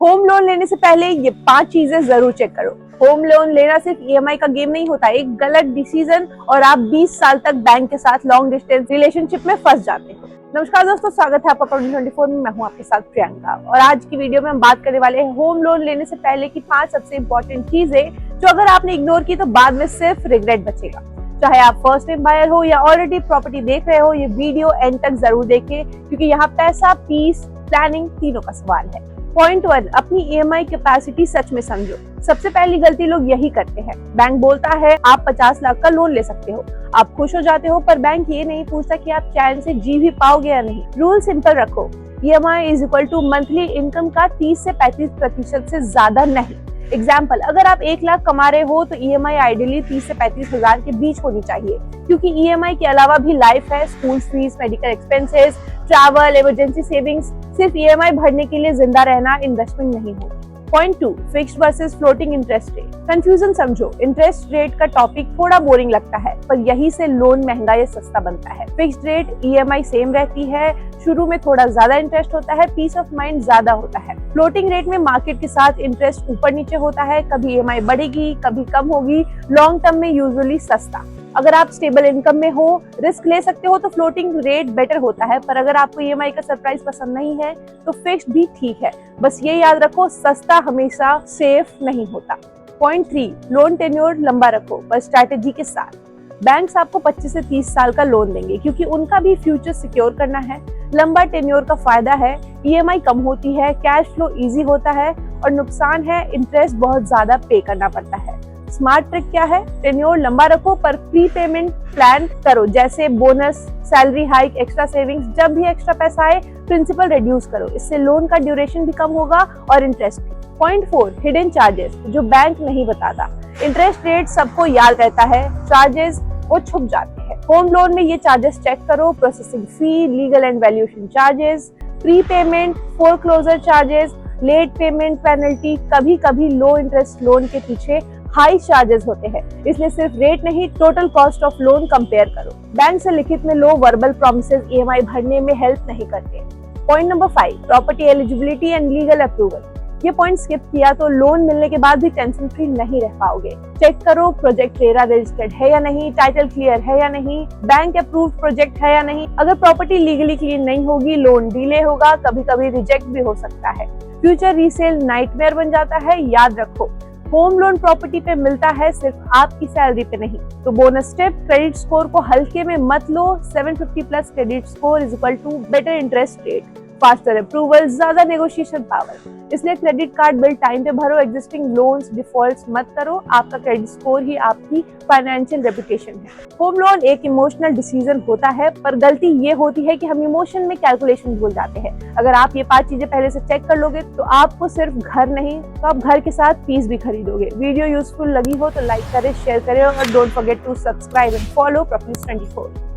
Home loan लेने से पहले ये 5 चीजें जरूर चेक करो। होम लोन लेना सिर्फ ईएमआई का गेम नहीं होता, एक गलत डिसीजन और आप 20 साल तक बैंक के साथ लॉन्ग डिस्टेंस रिलेशनशिप में फंस जाते हो। नमस्कार दोस्तों, स्वागत है आपका प्रॉपर्टी 24 में। मैं हूं आपके साथ प्रियंका और आज की वीडियो में हम बात करने वाले हैं होम लोन लेने से पहले की 5 सबसे इंपॉर्टेंट चीजें जो अगर आपने इग्नोर की तो बाद में सिर्फ रिग्रेट बचेगा। चाहे आप फर्स्ट टाइम बायर हो या ऑलरेडी प्रॉपर्टी देख रहे हो, ये वीडियो एंड तक जरूर देखें क्योंकि यहाँ पैसा, पीस, प्लानिंग तीनों का सवाल है। पॉइंट 1, अपनी ईएमआई कैपेसिटी सच में समझो। सबसे पहली गलती लोग यही करते हैं। बैंक बोलता है आप 50 लाख का लोन ले सकते हो, आप खुश हो जाते हो, पर बैंक ये नहीं पूछता कि आप चैन से जी भी पाओगे या नहीं। रूल सिंपल रखो, EMI is equal to monthly income का 30 से 35% से ज्यादा नहीं। एग्जाम्पल, अगर आप 1 लाख कमा रहे हो तो ईएमआई आइडियली 30 से 35 हजार के बीच होनी चाहिए, क्योंकि ईएमआई के अलावा भी लाइफ है, school fees, medical expenses, travel, emergency savings. सिर्फ ईएमआई भरने के लिए जिंदा रहना इन्वेस्टमेंट नहीं हो। Point 2, fixed versus floating interest rate. Confusion समझो, इंटरेस्ट रेट का टॉपिक थोड़ा बोरिंग लगता है, पर यही से लोन महंगा या सस्ता बनता है। फिक्स्ड रेट ईएमआई सेम रहती है, शुरू में थोड़ा ज्यादा इंटरेस्ट होता है, पीस ऑफ माइंड ज्यादा होता है। फ्लोटिंग रेट में मार्केट के साथ इंटरेस्ट ऊपर नीचे होता है, कभी ईएमआई बढ़ेगी, कभी कम होगी, लॉन्ग टर्म में यूजुअली सस्ता। अगर आप स्टेबल इनकम में हो, रिस्क ले सकते हो तो फ्लोटिंग रेट बेटर होता है, पर अगर आपको ईएमआई का सरप्राइज पसंद नहीं है तो फिक्स्ड भी ठीक है। बस ये याद रखो, सस्ता हमेशा सेफ नहीं होता। पॉइंट 3, लोन टेन्योर लंबा रखो पर स्ट्रैटेजी के साथ। बैंक्स आपको 25 से 30 साल का लोन देंगे क्योंकि उनका भी फ्यूचर सिक्योर करना है। लंबा टेन्योर का फायदा है ईएमआई कम होती है, कैश फ्लो इजी होता है, और नुकसान है इंटरेस्ट बहुत ज्यादा पे करना पड़ता है। स्मार्ट ट्रिक क्या है? टेन्योर लंबा रखो पर प्री पेमेंट प्लान करो, जैसे bonus, salary hike, extra savings. जब भी एक्स्ट्रा पैसा आए प्रिंसिपल रिड्यूस करो, इससे लोन का ड्यूरेशन भी कम होगा और इंटरेस्ट भी। पॉइंट 4, हिडन चार्जेस जो बैंक नहीं बताता। इंटरेस्ट रेट सबको याद रहता है, चार्जेस वो छुप जाते हैं। होम लोन में ये चार्जेस चेक करो, processing fee, legal and valuation charges, prepayment, foreclosure charges, late payment penalty. कभी कभी लो इंटरेस्ट लोन के पीछे हाई चार्जेस होते हैं, इसलिए सिर्फ रेट नहीं, total cost of loan compare करो। बैंक से लिखित में लो वर्बल प्रॉमिसेस ईएमआई भरने में हेल्प नहीं करते। Point number 5, property eligibility and legal approval. ये पॉइंट स्किप किया तो लोन मिलने के बाद भी टेंशन फ्री नहीं रह पाओगे। चेक करो प्रोजेक्ट रेरा रजिस्टर्ड है या नहीं, टाइटल क्लियर है या नहीं, बैंक अप्रूव्ड प्रोजेक्ट है या नहीं। अगर प्रॉपर्टी लीगली क्लीन नहीं होगी, लोन डिले होगा, कभी कभी रिजेक्ट भी हो सकता है। फ्यूचर रीसेल नाइटमेयर बन जाता है। याद रखो, होम लोन प्रॉपर्टी पे मिलता है, सिर्फ आपकी सैलरी पे नहीं। तो बोनस टिप, क्रेडिट स्कोर को हल्के में मत लो। 750 plus credit score is equal to better interest rate, faster approval, ज्यादा नेगोशिएशन पावर। इसलिए क्रेडिट कार्ड बिल टाइम पे भरो, एग्जिस्टिंग लोन्स डिफॉल्ट्स मत करो। आपका क्रेडिट स्कोर ही आपकी फाइनेंशियल रेपुटेशन है। होम लोन एक इमोशनल डिसीजन होता है, पर गलती ये होती है कि हम इमोशन में कैलकुलेशन भूल जाते हैं। अगर आप ये 5 चीजें पहले से चेक कर लोगे तो आपको सिर्फ घर नहीं तो आप घर के साथ पीस भी खरीदोगे। वीडियो यूजफुल लगी हो तो लाइक करें, शेयर करें और don't forget to subscribe and follow property 24।